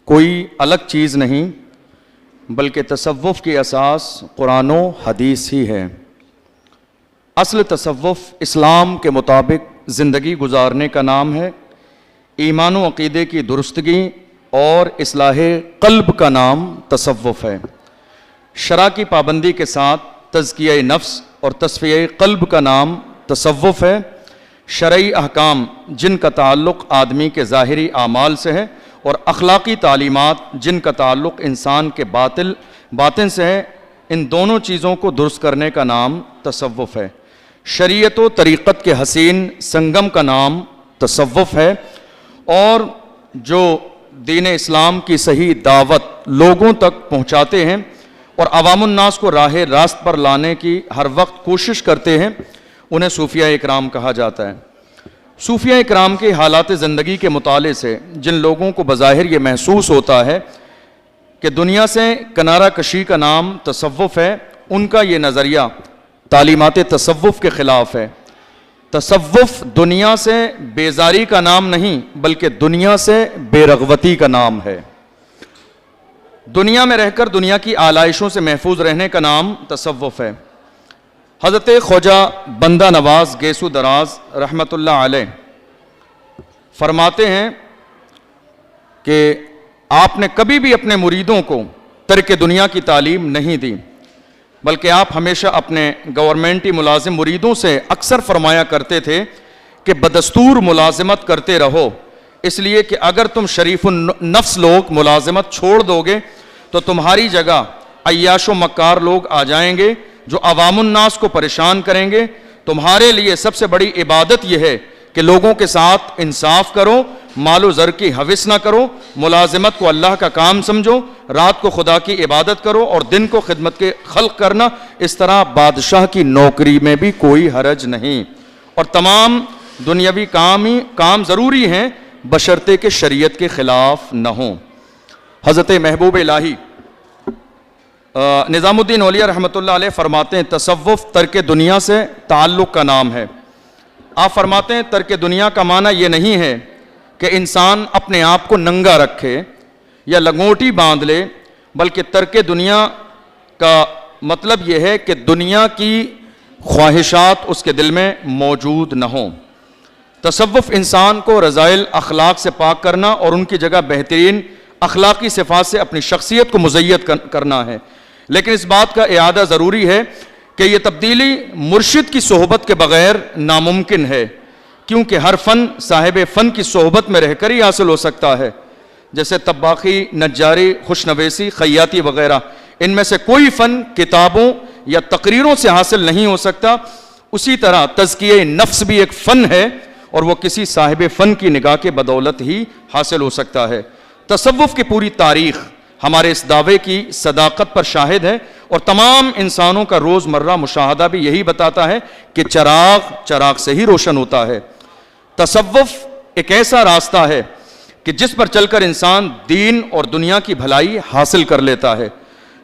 کوئی الگ چیز نہیں بلکہ تصوف کی اساس قرآن و حدیث ہی ہے۔ اصل تصوف اسلام کے مطابق زندگی گزارنے کا نام ہے، ایمان و عقیدے کی درستگی اور اصلاح قلب کا نام تصوف ہے۔ شرع کی پابندی کے ساتھ تزکیہ نفس اور تصفیہ قلب کا نام تصوف ہے۔ شرعی احکام جن کا تعلق آدمی کے ظاہری اعمال سے ہے اور اخلاقی تعلیمات جن کا تعلق انسان کے باطن سے ہے، ان دونوں چیزوں کو درست کرنے کا نام تصوف ہے۔ شریعت و طریقت کے حسین سنگم کا نام تصوف ہے، اور جو دین اسلام کی صحیح دعوت لوگوں تک پہنچاتے ہیں اور عوام الناس کو راہ راست پر لانے کی ہر وقت کوشش کرتے ہیں، انہیں صوفیہ اکرام کہا جاتا ہے۔ صوفیہ اکرام کے حالات زندگی کے مطالعے سے جن لوگوں کو بظاہر یہ محسوس ہوتا ہے کہ دنیا سے کنارہ کشی کا نام تصوف ہے، ان کا یہ نظریہ تعلیمات تصوف کے خلاف ہے۔ تصوف دنیا سے بیزاری کا نام نہیں بلکہ دنیا سے بے رغبتی کا نام ہے۔ دنیا میں رہ کر دنیا کی آلائشوں سے محفوظ رہنے کا نام تصوف ہے۔ حضرت خواجہ بندہ نواز گیسو دراز رحمۃ اللہ علیہ فرماتے ہیں کہ آپ نے کبھی بھی اپنے مریدوں کو ترک دنیا کی تعلیم نہیں دی، بلکہ آپ ہمیشہ اپنے گورنمنٹی ملازم مریدوں سے اکثر فرمایا کرتے تھے کہ بدستور ملازمت کرتے رہو، اس لیے کہ اگر تم شریف النفس لوگ ملازمت چھوڑ دو گے تو تمہاری جگہ عیاش و مکار لوگ آ جائیں گے جو عوام الناس کو پریشان کریں گے۔ تمہارے لیے سب سے بڑی عبادت یہ ہے کہ لوگوں کے ساتھ انصاف کرو، مال و زر کی حوث نہ کرو، ملازمت کو اللہ کا کام سمجھو، رات کو خدا کی عبادت کرو اور دن کو خدمت کے خلق کرنا۔ اس طرح بادشاہ کی نوکری میں بھی کوئی حرج نہیں، اور تمام دنیاوی کام ضروری ہیں بشرطے کہ شریعت کے خلاف نہ ہوں۔ حضرت محبوب الہی نظام الدین اولیاء رحمۃ اللہ علیہ فرماتے ہیں تصوف ترک دنیا سے تعلق کا نام ہے۔ آپ فرماتے ہیں ترک دنیا کا معنی یہ نہیں ہے کہ انسان اپنے آپ کو ننگا رکھے یا لنگوٹی باندھ لے، بلکہ ترک دنیا کا مطلب یہ ہے کہ دنیا کی خواہشات اس کے دل میں موجود نہ ہوں۔ تصوف انسان کو رذائل اخلاق سے پاک کرنا اور ان کی جگہ بہترین اخلاقی صفات سے اپنی شخصیت کو مزید کرنا ہے، لیکن اس بات کا اعادہ ضروری ہے کہ یہ تبدیلی مرشد کی صحبت کے بغیر ناممکن ہے، کیونکہ ہر فن صاحب فن کی صحبت میں رہ کر ہی حاصل ہو سکتا ہے۔ جیسے طباخی، نجاری، خوشنویسی، خیاطی وغیرہ، ان میں سے کوئی فن کتابوں یا تقریروں سے حاصل نہیں ہو سکتا، اسی طرح تزکیہ نفس بھی ایک فن ہے اور وہ کسی صاحب فن کی نگاہ کے بدولت ہی حاصل ہو سکتا ہے۔ تصوف کی پوری تاریخ ہمارے اس دعوے کی صداقت پر شاہد ہے، اور تمام انسانوں کا روزمرہ مشاہدہ بھی یہی بتاتا ہے کہ چراغ سے ہی روشن ہوتا ہے۔ تصوف ایک ایسا راستہ ہے کہ جس پر چل کر انسان دین اور دنیا کی بھلائی حاصل کر لیتا ہے۔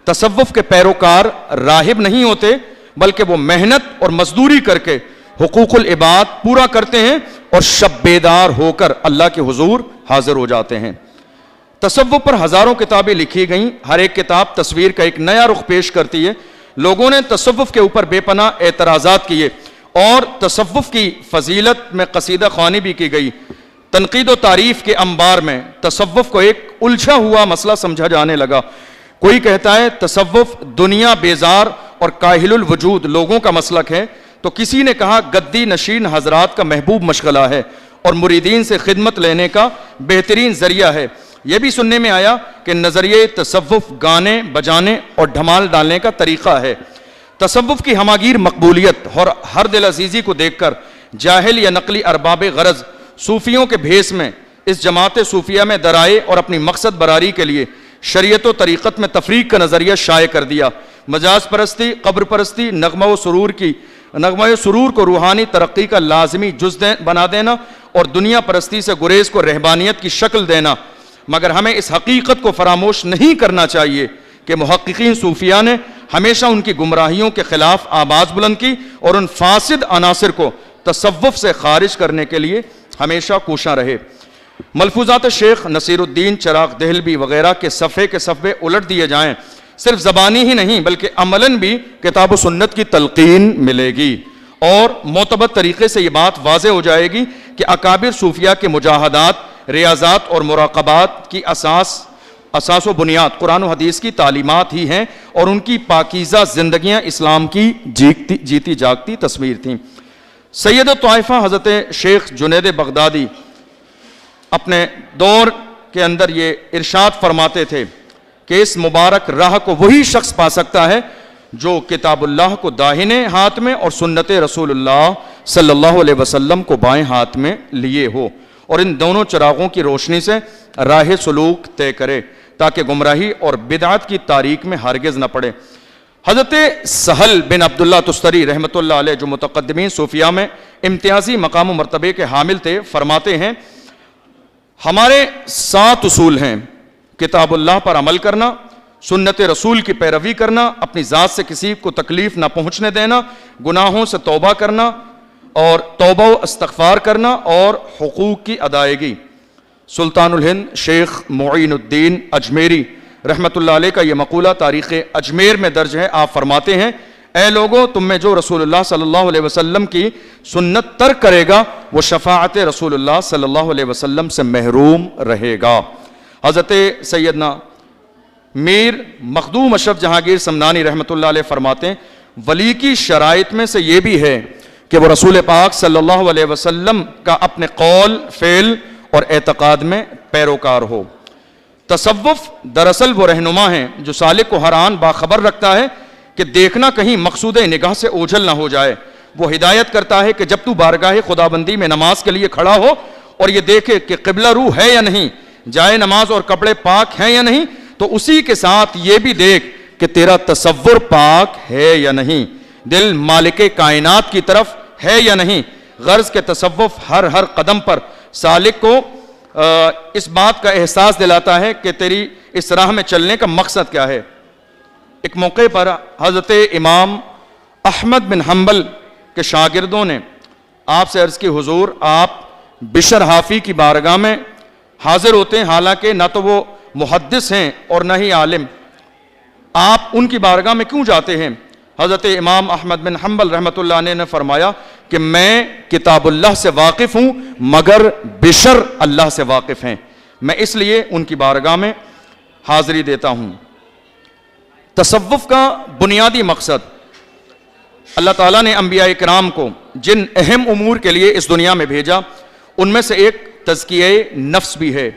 تصوف کے پیروکار راہب نہیں ہوتے، بلکہ وہ محنت اور مزدوری کر کے حقوق العباد پورا کرتے ہیں اور شب بیدار ہو کر اللہ کے حضور حاضر ہو جاتے ہیں۔ تصوف پر ہزاروں کتابیں لکھی گئیں، ہر ایک کتاب تصویر کا ایک نیا رخ پیش کرتی ہے۔ لوگوں نے تصوف کے اوپر بے پناہ اعتراضات کیے اور تصوف کی فضیلت میں قصیدہ خوانی بھی کی گئی۔ تنقید و تعریف کے انبار میں تصوف کو ایک الجھا ہوا مسئلہ سمجھا جانے لگا۔ کوئی کہتا ہے تصوف دنیا بیزار اور کاہل الوجود لوگوں کا مسلک ہے، تو کسی نے کہا گدی نشین حضرات کا محبوب مشغلہ ہے اور مریدین سے خدمت لینے کا بہترین ذریعہ ہے۔ یہ بھی سننے میں آیا کہ نظریہ تصوف گانے بجانے اور دھمال ڈالنے کا طریقہ ہے۔ تصوف کی ہماگیر مقبولیت اور ہر دل عزیزی کو دیکھ کر جاہل یا نقلی ارباب غرض صوفیوں کے بھیس میں اس جماعت صوفیہ میں درائے اور اپنی مقصد براری کے لیے شریعت و طریقت میں تفریق کا نظریہ شائع کر دیا۔ مجاز پرستی، قبر پرستی، نغمہ و سرور کو روحانی ترقی کا لازمی جز بنا دینا اور دنیا پرستی سے گریز کو رہبانیت کی شکل دینا۔ مگر ہمیں اس حقیقت کو فراموش نہیں کرنا چاہیے کہ محققین صوفیہ نے ہمیشہ ان کی گمراہیوں کے خلاف آواز بلند کی اور ان فاسد عناصر کو تصوف سے خارج کرنے کے لیے ہمیشہ کوشاں رہے۔ ملفوظات شیخ نصیر الدین چراغ دہلوی وغیرہ کے صفحے الٹ دیے جائیں، صرف زبانی ہی نہیں بلکہ عملاً بھی کتاب و سنت کی تلقین ملے گی، اور معتبر طریقے سے یہ بات واضح ہو جائے گی کہ اکابر صوفیہ کے مجاہدات، ریاضات اور مراقبات کی اساس و بنیاد قرآن و حدیث کی تعلیمات ہی ہیں، اور ان کی پاکیزہ زندگیاں اسلام کی جیتی جاگتی تصویر تھیں۔ سید الطائفہ حضرت شیخ جنید بغدادی اپنے دور کے اندر یہ ارشاد فرماتے تھے کہ اس مبارک راہ کو وہی شخص پا سکتا ہے جو کتاب اللہ کو داہنے ہاتھ میں اور سنت رسول اللہ صلی اللہ علیہ وسلم کو بائیں ہاتھ میں لیے ہو، اور ان دونوں چراغوں کی روشنی سے راہ سلوک طے کرے تاکہ گمراہی اور بدعت کی تاریک میں ہرگز نہ پڑے۔ حضرت سہل بن عبداللہ تستری رحمۃ اللہ علیہ جو متقدمین صوفیاء میں امتیازی مقام و مرتبے کے حامل تھے، فرماتے ہیں ہمارے 7 اصول ہیں: کتاب اللہ پر عمل کرنا، سنت رسول کی پیروی کرنا، اپنی ذات سے کسی کو تکلیف نہ پہنچنے دینا، گناہوں سے توبہ کرنا اور توبہ و استغفار کرنا، اور حقوق کی ادائیگی۔ سلطان الہند شیخ معین الدین اجمیری رحمۃ اللہ علیہ کا یہ مقولہ تاریخ اجمیر میں درج ہے۔ آپ فرماتے ہیں اے لوگو، تم میں جو رسول اللہ صلی اللہ علیہ وسلم کی سنت ترک کرے گا وہ شفاعت رسول اللہ صلی اللہ علیہ وسلم سے محروم رہے گا۔ حضرت سیدنا میر مخدوم اشرف جہانگیر سمنانی رحمۃ اللہ علیہ فرماتے ہیں ولی کی شرائط میں سے یہ بھی ہے کہ وہ رسول پاک صلی اللہ علیہ وسلم کا اپنے قول، فعل اور اعتقاد میں پیروکار ہو۔ تصوف دراصل وہ رہنما ہیں جو سالک کو ہر آن باخبر رکھتا ہے کہ دیکھنا کہیں مقصود نگاہ سے اوجھل نہ ہو جائے۔ وہ ہدایت کرتا ہے کہ جب تو بارگاہ خداوندی میں نماز کے لیے کھڑا ہو اور یہ دیکھے کہ قبلہ رو ہے یا نہیں، جائے نماز اور کپڑے پاک ہیں یا نہیں، تو اسی کے ساتھ یہ بھی دیکھ کہ تیرا تصور پاک ہے یا نہیں، دل مالک کائنات کی طرف ہے یا نہیں۔ غرض کے تصوف ہر قدم پر سالک کو اس بات کا احساس دلاتا ہے کہ تیری اس راہ میں چلنے کا مقصد کیا ہے۔ ایک موقع پر حضرت امام احمد بن حنبل کے شاگردوں نے آپ سے عرض کی حضور آپ بشر حافی کی بارگاہ میں حاضر ہوتے ہیں، حالانکہ نہ تو وہ محدث ہیں اور نہ ہی عالم، آپ ان کی بارگاہ میں کیوں جاتے ہیں؟ حضرت امام احمد بن حنبل رحمۃ اللہ علیہ نے فرمایا کہ میں کتاب اللہ سے واقف ہوں مگر بشر اللہ سے واقف ہیں، میں اس لیے ان کی بارگاہ میں حاضری دیتا ہوں۔ تصوف کا بنیادی مقصد اللہ تعالیٰ نے انبیاء کرام کو جن اہم امور کے لیے اس دنیا میں بھیجا ان میں سے ایک تزکیہ نفس بھی ہے،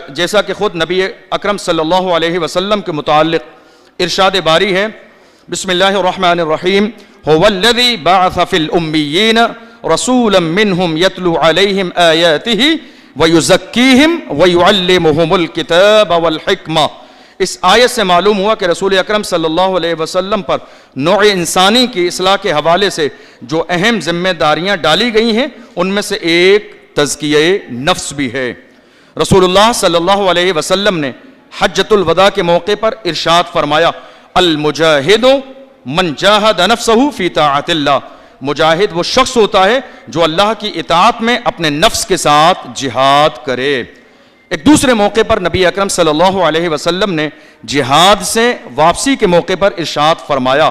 جیسا کہ خود نبی اکرم صلی اللہ علیہ وسلم کے متعلق ارشاد باری ہے۔ بسم اللہ الرحمن الرحیم هو الذی بعث فی الامیین رسولا منہم یتلو علیہم آیاتہ ویزکیہم ویعلمہم الکتاب والحکمہ۔ اس آیت سے معلوم ہوا کہ رسول اکرم صلی اللہ علیہ وسلم پر نوع انسانی کی اصلاح کے حوالے سے جو اہم ذمہ داریاں ڈالی گئی ہیں ان میں سے ایک تزکیہ نفس بھی ہے۔ رسول اللہ صلی اللہ علیہ وسلم نے حجۃ الوداع کے موقع پر ارشاد فرمایا المجاہد من جاہد نفسہ فی طاعت اللہ، مجاہد وہ شخص ہوتا ہے جو اللہ کی اطاعت میں اپنے نفس کے ساتھ جہاد کرے۔ ایک دوسرے موقع پر نبی اکرم صلی اللہ علیہ وسلم نے جہاد سے واپسی کے موقع پر ارشاد فرمایا،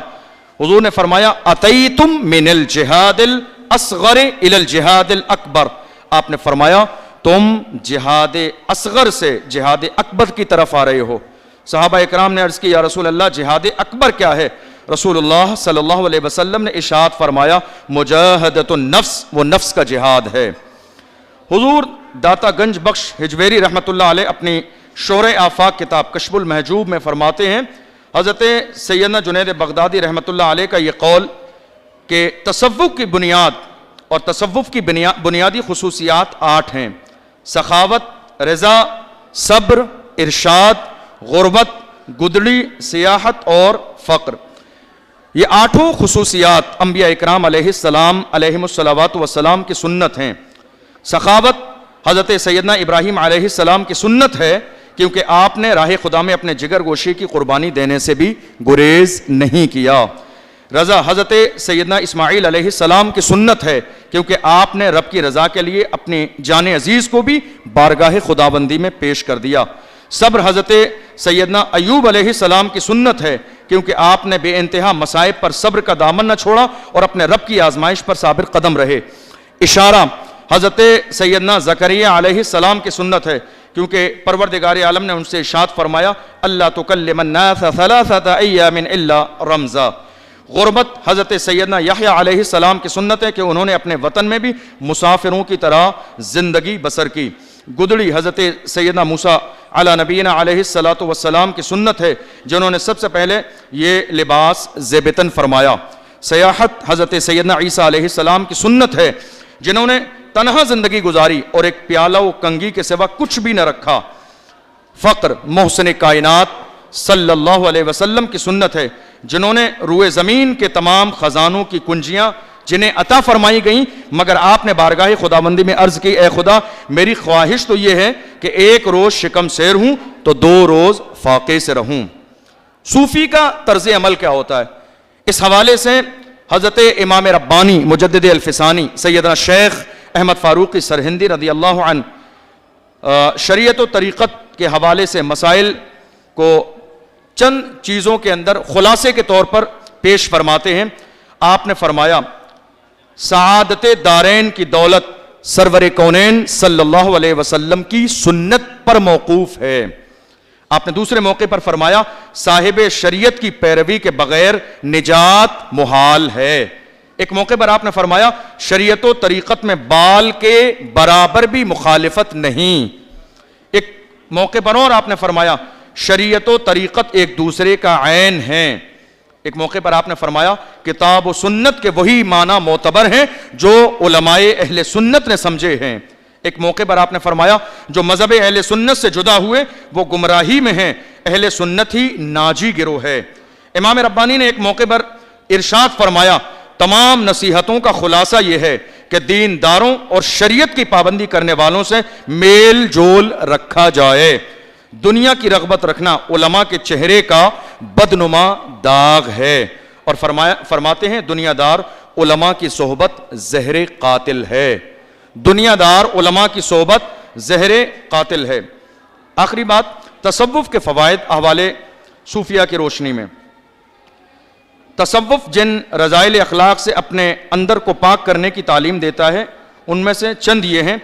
حضور نے فرمایا اتیتم من الجہاد الاصغر الی الجہاد الاکبر، آپ نے فرمایا تم جہاد اصغر سے جہاد اکبر کی طرف آ رہے ہو۔ صحابہ اکرام نے عرض کی یا رسول اللہ جہاد اکبر کیا ہے؟ رسول اللہ صلی اللہ علیہ وسلم نے ارشاد فرمایا مجاہدۃ النفس، وہ نفس کا جہاد ہے۔ حضور داتا گنج بخش ہجویری رحمۃ اللہ علیہ اپنی شور آفاق کتاب کشف المحجوب میں فرماتے ہیں حضرت سیدنا جنید بغدادی رحمۃ اللہ علیہ کا یہ قول کہ تصوف کی بنیاد اور تصوف کی بنیادی خصوصیات 8 ہیں: سخاوت، رضا، صبر، ارشاد، غربت، گدڑی، سیاحت اور فقر۔ یہ 8 خصوصیات انبیاء اکرام علیہ السلام علیہم الصلوات والسلام کی سنت ہیں۔ سخاوت حضرت سیدنا ابراہیم علیہ السلام کی سنت ہے کیونکہ آپ نے راہ خدا میں اپنے جگر گوشی کی قربانی دینے سے بھی گریز نہیں کیا۔ رضا حضرت سیدنا اسماعیل علیہ السلام کی سنت ہے کیونکہ آپ نے رب کی رضا کے لیے اپنی جان عزیز کو بھی بارگاہ خداوندی میں پیش کر دیا۔ صبر حضرت سیدنا ایوب علیہ السلام کی سنت ہے کیونکہ آپ نے بے انتہا مصائب پر صبر کا دامن نہ چھوڑا اور اپنے رب کی آزمائش پر ثابت قدم رہے۔ اشارہ حضرت سیدنا زکریا علیہ السلام کی سنت ہے کیونکہ پروردگار عالم نے ان سے ارشاد فرمایا اللہ تکلم الناس ثلاثۃ ایام الا رمزا۔ غربت حضرت سیدنا یحییٰ علیہ السلام کی سنت ہے کہ انہوں نے اپنے وطن میں بھی مسافروں کی طرح زندگی بسر کی۔ گدڑی حضرت سیدنا موسیٰ علی نبینا علیہ السلام کی سنت ہے جنہوں نے سب سے پہلے یہ لباس زیبتن فرمایا۔ سیاحت حضرت سیدنا عیسیٰ علیہ السلام کی سنت ہے جنہوں نے تنہا زندگی گزاری اور ایک پیالہ و کنگھی کے سوا کچھ بھی نہ رکھا۔ فقر محسن کائنات صلی اللہ علیہ وسلم کی سنت ہے جنہوں نے روئے زمین کے تمام خزانوں کی کنجیاں جنہیں عطا فرمائی گئیں مگر آپ نے بارگاہ خداوندی میں عرض کی اے خدا میری خواہش تو یہ ہے کہ ایک روز شکم سیر ہوں تو 2 روز فاقے سے رہوں۔ صوفی کا طرز عمل کیا ہوتا ہے؟ اس حوالے سے حضرت امام ربانی مجدد الفسانی سیدنا شیخ احمد فاروقی سرہندی رضی اللہ عنہ شریعت و طریقت کے حوالے سے مسائل کو چند چیزوں کے اندر خلاصے کے طور پر پیش فرماتے ہیں۔ آپ نے فرمایا سعادت دارین کی دولت سرور کونین صلی اللہ علیہ وسلم کی سنت پر موقوف ہے۔ آپ نے دوسرے موقع پر فرمایا صاحب شریعت کی پیروی کے بغیر نجات محال ہے۔ ایک موقع پر آپ نے فرمایا شریعت و طریقت میں بال کے برابر بھی مخالفت نہیں۔ ایک موقع پر اور آپ نے فرمایا شریعت و طریقت ایک دوسرے کا عین ہیں۔ ایک موقع پر آپ نے فرمایا کتاب و سنت کے وہی معنی معتبر ہیں جو علماء اہل سنت نے سمجھے ہیں۔ ایک موقع پر آپ نے فرمایا جو مذہب اہل سنت سے جدا ہوئے وہ گمراہی میں ہیں، اہل سنت ہی ناجی گروہ ہے۔ امام ربانی نے ایک موقع پر ارشاد فرمایا تمام نصیحتوں کا خلاصہ یہ ہے کہ دینداروں اور شریعت کی پابندی کرنے والوں سے میل جول رکھا جائے۔ دنیا کی رغبت رکھنا علماء کے چہرے کا بدنما داغ ہے اور فرماتے ہیں دنیا دار علماء کی صحبت زہر قاتل ہے۔ دنیا دار علماء کی صحبت زہر قاتل ہے۔ آخری بات تصوف کے فوائد حوالے صوفیہ کی روشنی میں۔ تصوف جن رذائل اخلاق سے اپنے اندر کو پاک کرنے کی تعلیم دیتا ہے ان میں سے چند یہ ہیں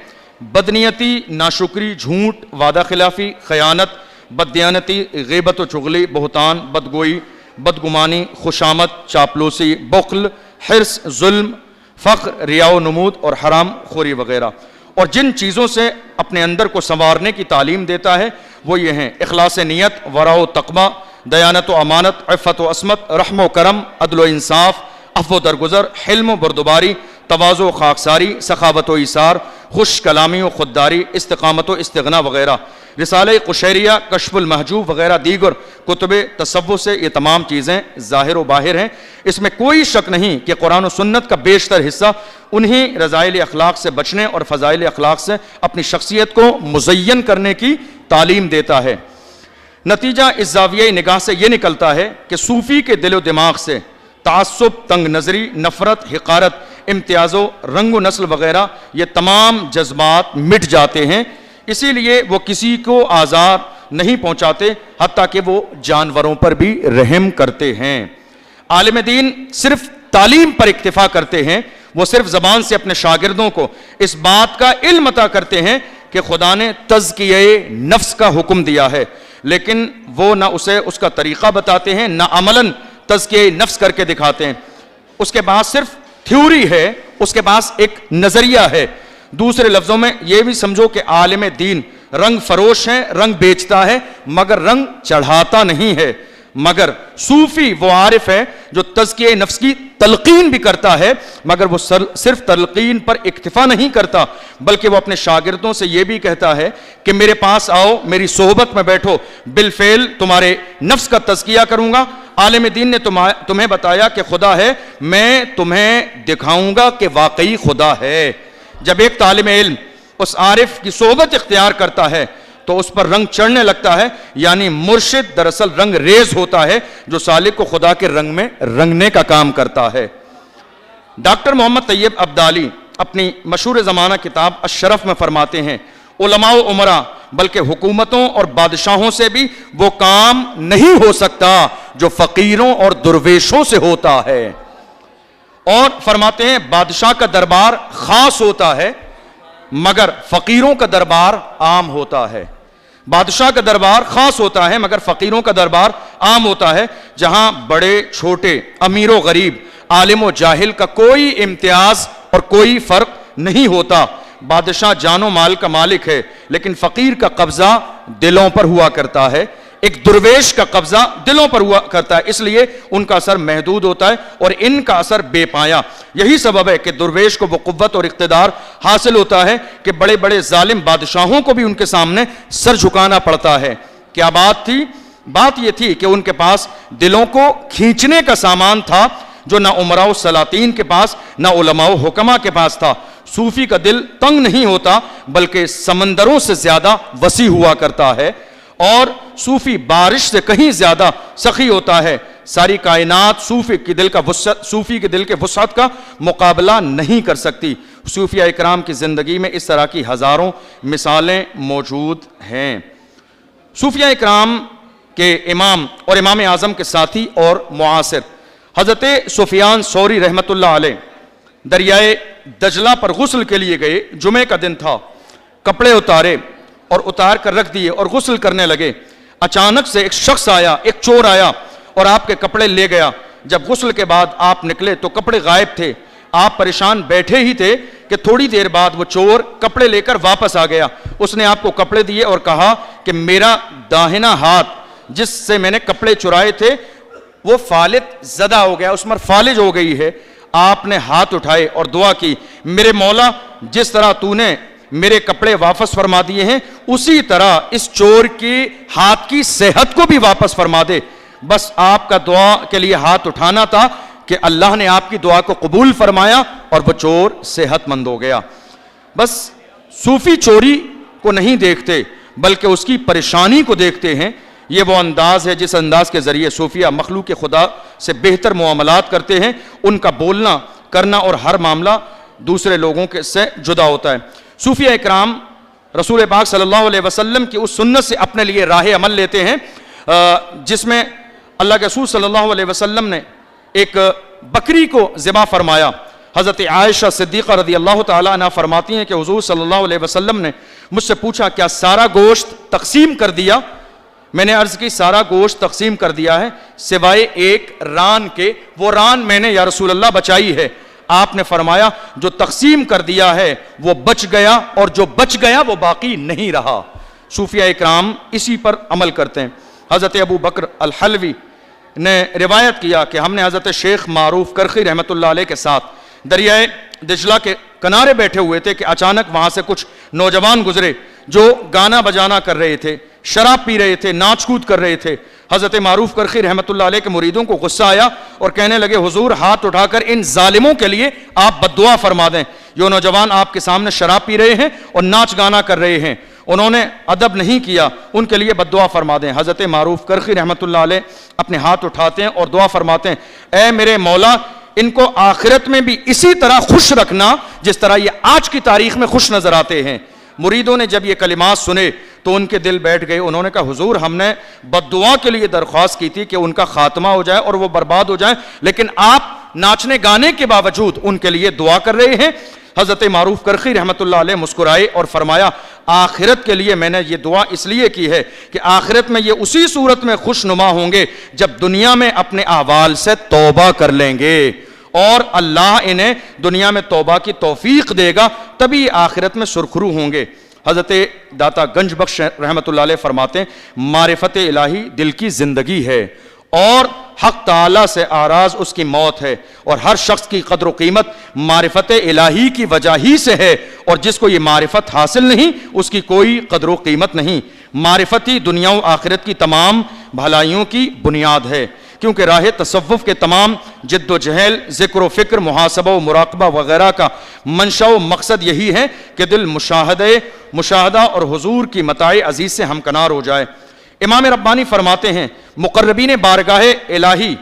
بدنیتی، ناشکری، جھوٹ، وعدہ خلافی، خیانت، بددیانتی، غیبت و چغلی، بہتان، بدگوئی، بدگمانی، خوشامد، چاپلوسی، بخل، حرص، ظلم، فخر، ریا و نمود اور حرام خوری وغیرہ۔ اور جن چیزوں سے اپنے اندر کو سنوارنے کی تعلیم دیتا ہے وہ یہ ہیں اخلاص نیت، ورع و تقویٰ، دیانت و امانت، عفت و عصمت، رحم و کرم، عدل و انصاف، عفو و درگزر، حلم و بردباری، تواضع و خاکساری، سخاوت و ایثار، خوش کلامی و خودداری، استقامت و استغنا وغیرہ۔ رسالہ قشیریہ، کشف المحجوب وغیرہ دیگر کتب تصوف سے یہ تمام چیزیں ظاہر و باہر ہیں۔ اس میں کوئی شک نہیں کہ قرآن و سنت کا بیشتر حصہ انہی رذائل اخلاق سے بچنے اور فضائل اخلاق سے اپنی شخصیت کو مزین کرنے کی تعلیم دیتا ہے۔ نتیجہ اس زاویہ نگاہ سے یہ نکلتا ہے کہ صوفی کے دل و دماغ سے تعصب، تنگ نظری، نفرت، حقارت، امتیاز و رنگ و نسل وغیرہ یہ تمام جذبات مٹ جاتے ہیں، اسی لیے وہ کسی کو آزار نہیں پہنچاتے حتیٰ کہ وہ جانوروں پر بھی رحم کرتے ہیں۔ عالم دین صرف تعلیم پر اکتفا کرتے ہیں، وہ صرف زبان سے اپنے شاگردوں کو اس بات کا علم عطا کرتے ہیں کہ خدا نے تزکیہ نفس کا حکم دیا ہے، لیکن وہ نہ اسے اس کا طریقہ بتاتے ہیں نہ عملاً تزکیہ نفس کر کے دکھاتے ہیں۔ اس کے پاس صرف تھیوری ہے، اس کے پاس ایک نظریہ ہے۔ دوسرے لفظوں میں یہ بھی سمجھو کہ عالم دین رنگ فروش ہے، رنگ بیچتا ہے مگر رنگ چڑھاتا نہیں ہے۔ مگر صوفی وہ عارف ہے جو تزکیہ نفس کی تلقین بھی کرتا ہے مگر وہ صرف تلقین پر اکتفا نہیں کرتا بلکہ وہ اپنے شاگردوں سے یہ بھی کہتا ہے کہ میرے پاس آؤ، میری صحبت میں بیٹھو، بالفعل تمہارے نفس کا تزکیہ کروں گا۔ عالم دین نے تمہیں بتایا کہ خدا ہے، میں تمہیں دکھاؤں گا کہ واقعی خدا ہے۔ جب ایک طالب علم اس عارف کی صحبت اختیار کرتا ہے تو اس پر رنگ چڑھنے لگتا ہے، یعنی مرشد دراصل رنگ ریز ہوتا ہے جو سالک کو خدا کے رنگ میں رنگنے کا کام کرتا ہے۔ ڈاکٹر محمد طیب عبدالی اپنی مشہور زمانہ کتاب الشرف میں فرماتے ہیں، علماء و عمرا بلکہ حکومتوں اور بادشاہوں سے بھی وہ کام نہیں ہو سکتا جو فقیروں اور درویشوں سے ہوتا ہے۔ اور فرماتے ہیں بادشاہ کا دربار خاص ہوتا ہے مگر فقیروں کا دربار عام ہوتا ہے۔ بادشاہ کا دربار خاص ہوتا ہے مگر فقیروں کا دربار عام ہوتا ہے، جہاں بڑے چھوٹے، امیر و غریب، عالم و جاہل کا کوئی امتیاز اور کوئی فرق نہیں ہوتا۔ بادشاہ جان و مال کا مالک ہے لیکن فقیر کا قبضہ دلوں پر ہوا کرتا ہے، ایک درویش کا قبضہ دلوں پر ہوا کرتا ہے، اس لیے ان کا اثر محدود ہوتا ہے اور ان کا اثر بے پایا۔ یہی سبب ہے کہ درویش کو وہ قوت اور اقتدار حاصل ہوتا ہے کہ بڑے بڑے ظالم بادشاہوں کو بھی ان کے سامنے سر جھکانا پڑتا ہے۔ کیا بات تھی؟ بات یہ تھی کہ ان کے پاس دلوں کو کھینچنے کا سامان تھا جو نہ عمراء و سلاطین کے پاس نہ علماء و حکماء کے پاس تھا۔ صوفی کا دل تنگ نہیں ہوتا بلکہ سمندروں سے زیادہ وسیع ہوا کرتا ہے، اور صوفی بارش سے کہیں زیادہ سخی ہوتا ہے۔ ساری کائنات صوفی کے دل کے وسعت کا مقابلہ نہیں کر سکتی۔ صوفیہ اکرام کی زندگی میں اس طرح کی ہزاروں مثالیں موجود ہیں۔ صوفیہ اکرام کے امام اور امام اعظم کے ساتھی اور معاصر حضرت سفیان ثوری رحمۃ اللہ علیہ دریائے دجلہ پر غسل کے لیے گئے۔ جمعے کا دن تھا، کپڑے اتارے اور اتار کر رکھ دیے اور غسل کرنے لگے۔ اچانک سے ایک شخص آیا، ایک چور آیا اور آپ کے کپڑے لے گیا۔ جب غسل کے بعد آپ نکلے تو کپڑے غائب تھے۔ آپ پریشان بیٹھے ہی تھے کہ تھوڑی دیر بعد وہ چور کپڑے لے کر واپس آ گیا۔ اس نے آپ کو کپڑے دیے اور کہا کہ میرا داہنا ہاتھ جس سے میں نے کپڑے چرائے تھے وہ فالت زدہ ہو گیا، اس پر فالج ہو گئی ہے۔ آپ نے ہاتھ اٹھائے اور دعا کی، میرے مولا جس طرح تو نے میرے کپڑے واپس فرما دیے ہیں اسی طرح اس چور کی ہاتھ کی صحت کو بھی واپس فرما دے۔ بس آپ کا دعا کے لیے ہاتھ اٹھانا تھا کہ اللہ نے آپ کی دعا کو قبول فرمایا اور وہ چور صحت مند ہو گیا۔ بس صوفی چوری کو نہیں دیکھتے بلکہ اس کی پریشانی کو دیکھتے ہیں۔ یہ وہ انداز ہے جس انداز کے ذریعے صوفیہ مخلوق خدا سے بہتر معاملات کرتے ہیں۔ ان کا بولنا، کرنا اور ہر معاملہ دوسرے لوگوں سے جدا ہوتا ہے۔ صوفیہ اکرام رسول پاک صلی اللہ علیہ وسلم کی اس سنت سے اپنے لیے راہ عمل لیتے ہیں جس میں اللہ کے رسول صلی اللہ علیہ وسلم نے ایک بکری کو ذبح فرمایا۔ حضرت عائشہ صدیقہ رضی اللہ تعالیٰ عنہ فرماتی ہیں کہ حضور صلی اللہ علیہ وسلم نے مجھ سے پوچھا کیا سارا گوشت تقسیم کر دیا؟ میں نے عرض کی سارا گوشت تقسیم کر دیا ہے سوائے ایک ران کے، وہ ران میں نے یا رسول اللہ بچائی ہے۔ آپ نے فرمایا جو تقسیم کر دیا ہے وہ بچ گیا اور جو بچ گیا وہ باقی نہیں رہا۔ صوفیہ اکرام اسی پر عمل کرتے ہیں۔ حضرت ابو بکر الحلوی نے روایت کیا کہ ہم نے حضرت شیخ معروف کرخی رحمۃ اللہ علیہ کے ساتھ دریائے دجلہ کے کنارے بیٹھے ہوئے تھے کہ اچانک وہاں سے کچھ نوجوان گزرے جو گانا بجانا کر رہے تھے، شراب پی رہے تھے، ناچ کود کر رہے تھے۔ حضرت معروف کرخی رحمۃ اللہ علیہ کے مریدوں کو غصہ آیا اور کہنے لگے حضور ہاتھ اٹھا کر ان ظالموں کے لیے آپ بد دعا فرما دیں۔ یہ نوجوان آپ کے سامنے شراب پی رہے ہیں اور ناچ گانا کر رہے ہیں، انہوں نے ادب نہیں کیا، ان کے لیے بد دعا فرما دیں۔ حضرت معروف کرخی رحمۃ اللہ علیہ اپنے ہاتھ اٹھاتے ہیں اور دعا فرماتے ہیں، اے میرے مولا ان کو آخرت میں بھی اسی طرح خوش رکھنا جس طرح یہ آج کی تاریخ میں خوش نظر آتے ہیں۔ مریدوں نے جب یہ کلمات سنے تو ان کے دل بیٹھ گئے۔ انہوں نے کہا حضور ہم نے بد دعا کے لیے درخواست کی تھی کہ ان کا خاتمہ ہو جائے اور وہ برباد ہو جائے، لیکن آپ ناچنے گانے کے باوجود ان کے لیے دعا کر رہے ہیں۔ حضرت معروف کرخی رحمۃ اللہ علیہ مسکرائے اور فرمایا آخرت کے لیے میں نے یہ دعا اس لیے کی ہے کہ آخرت میں یہ اسی صورت میں خوش نما ہوں گے جب دنیا میں اپنے اعمال سے توبہ کر لیں گے اور اللہ انہیں دنیا میں توبہ کی توفیق دے گا، تبھی آخرت میں سرخرو ہوں گے۔ حضرت داتا گنج بخش رحمۃ اللہ علیہ فرماتے ہیں معرفت الہی دل کی زندگی ہے اور حق تعالیٰ سے آراز اس کی موت ہے، اور ہر شخص کی قدر و قیمت معرفت الہی کی وجہ ہی سے ہے، اور جس کو یہ معرفت حاصل نہیں اس کی کوئی قدر و قیمت نہیں۔ معرفت ہی دنیا و آخرت کی تمام بھلائیوں کی بنیاد ہے، کیونکہ راہ تصوف کے تمام جد و جہل، ذکر و فکر، محاسبہ و مراقبہ وغیرہ کا منشا و مقصد یہی ہے کہ دل مشاہدہ اور حضور کی متاع عزیز سے ہمکنار ہو جائے۔ امام ربانی فرماتے ہیں مقربین بارگاہ الہی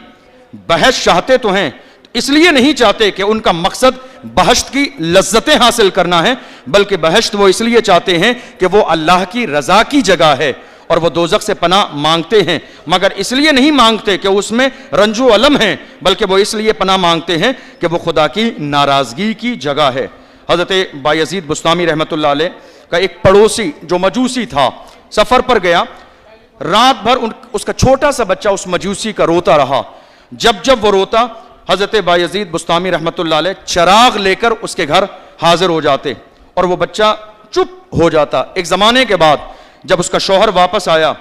بہشت چاہتے تو ہیں، اس لیے نہیں چاہتے کہ ان کا مقصد بہشت کی لذتیں حاصل کرنا ہے، بلکہ بہشت وہ اس لیے چاہتے ہیں کہ وہ اللہ کی رضا کی جگہ ہے، اور وہ دوزخ سے پناہ مانگتے ہیں مگر اس لیے نہیں مانگتے کہ اس میں رنج و الم ہے، بلکہ وہ اس لیے پناہ مانگتے ہیں کہ وہ خدا کی ناراضگی کی جگہ ہے۔ حضرت بایزید بستامی رحمۃ اللہ علیہ کا ایک پڑوسی جو مجوسی تھا سفر پر گیا، رات بھر اس کا چھوٹا سا بچہ اس مجوسی کا روتا رہا۔ جب وہ روتا، حضرت بایزید بستامی رحمۃ اللہ علیہ چراغ لے کر اس کے گھر حاضر ہو جاتے اور وہ بچہ چپ ہو جاتا۔ ایک زمانے کے بعد جب اس کا شوہر واپس آیا،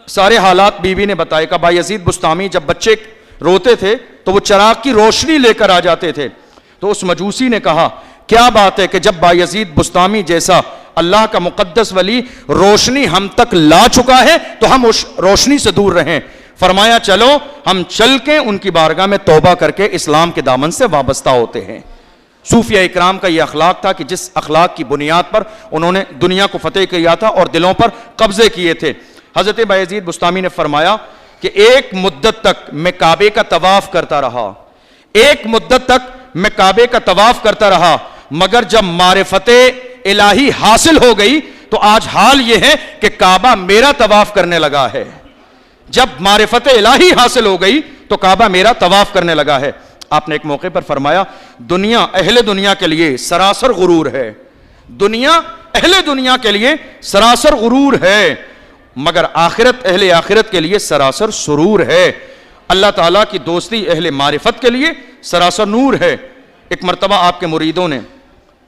سارے حالات بیوی نے بتائے کہ بایزید بستامی جب بچے روتے تھے تو وہ چراغ کی روشنی لے کر آ جاتے تھے۔ تو اس مجوسی نے کہا کیا بات ہے کہ جب بایزید بستامی جیسا اللہ کا مقدس ولی روشنی ہم تک لا چکا ہے تو ہم اس روشنی سے دور رہیں۔ فرمایا چلو ہم چل کے ان کی بارگاہ میں توبہ کر کے اسلام کے دامن سے وابستہ ہوتے ہیں۔ صوفیہ اکرام کا یہ اخلاق تھا کہ جس اخلاق کی بنیاد پر انہوں نے دنیا کو فتح کیا تھا اور دلوں پر قبضے کیے تھے۔ حضرت بایزید بستامی نے فرمایا کہ ایک مدت تک میں کعبے کا طواف کرتا رہا، مگر جب معرفت الہی حاصل ہو گئی تو آج حال یہ ہے کہ کعبہ میرا طواف کرنے لگا ہے۔ جب معرفت الہی حاصل ہو گئی تو کعبہ میرا طواف کرنے لگا ہے۔ آپ نے ایک موقع پر فرمایا دنیا اہل دنیا کے لیے سراسر غرور ہے، دنیا اہل دنیا کے لیے سراسر غرور ہے، مگر آخرت اہل آخرت کے لیے سراسر سرور ہے۔ اللہ تعالیٰ کی دوستی اہل معرفت کے لیے سراسر نور ہے۔ ایک مرتبہ آپ کے مریدوں نے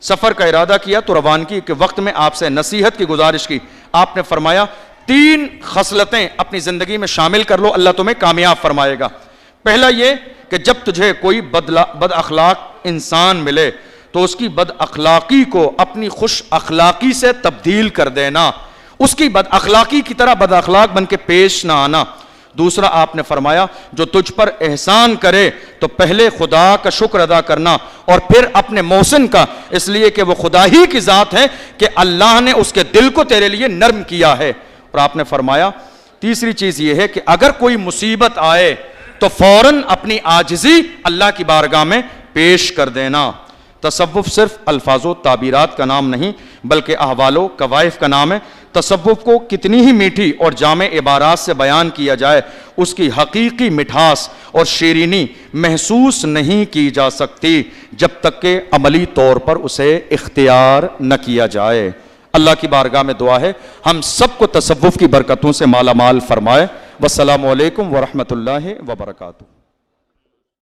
سفر کا ارادہ کیا تو روانگی کے وقت میں آپ سے نصیحت کی گزارش کی۔ آپ نے فرمایا 3 خصلتیں اپنی زندگی میں شامل کر لو، اللہ تمہیں کامیاب فرمائے گا۔ پہلا یہ کہ جب تجھے کوئی بد اخلاق انسان ملے تو اس کی بد اخلاقی کو اپنی خوش اخلاقی سے تبدیل کر دینا، اس کی بد اخلاقی کی طرح بد اخلاق بن کے پیش نہ آنا۔ دوسرا آپ نے فرمایا جو تجھ پر احسان کرے تو پہلے خدا کا شکر ادا کرنا اور پھر اپنے محسن کا، اس لیے کہ وہ خدا ہی کی ذات ہے کہ اللہ نے اس کے دل کو تیرے لیے نرم کیا ہے۔ اور آپ نے فرمایا تیسری چیز یہ ہے کہ اگر کوئی مصیبت آئے تو فوراً اپنی عاجزی اللہ کی بارگاہ میں پیش کر دینا۔ تصوف صرف الفاظ و تعبیرات کا نام نہیں بلکہ احوال و کوائف کا نام ہے۔ تصوف کو کتنی ہی میٹھی اور جامع عبارات سے بیان کیا جائے، اس کی حقیقی مٹھاس اور شیرینی محسوس نہیں کی جا سکتی جب تک کہ عملی طور پر اسے اختیار نہ کیا جائے۔ اللہ کی بارگاہ میں دعا ہے ہم سب کو تصوف کی برکتوں سے مالا مال فرمائے۔ والسلام علیکم ورحمۃ اللہ وبرکاتہ۔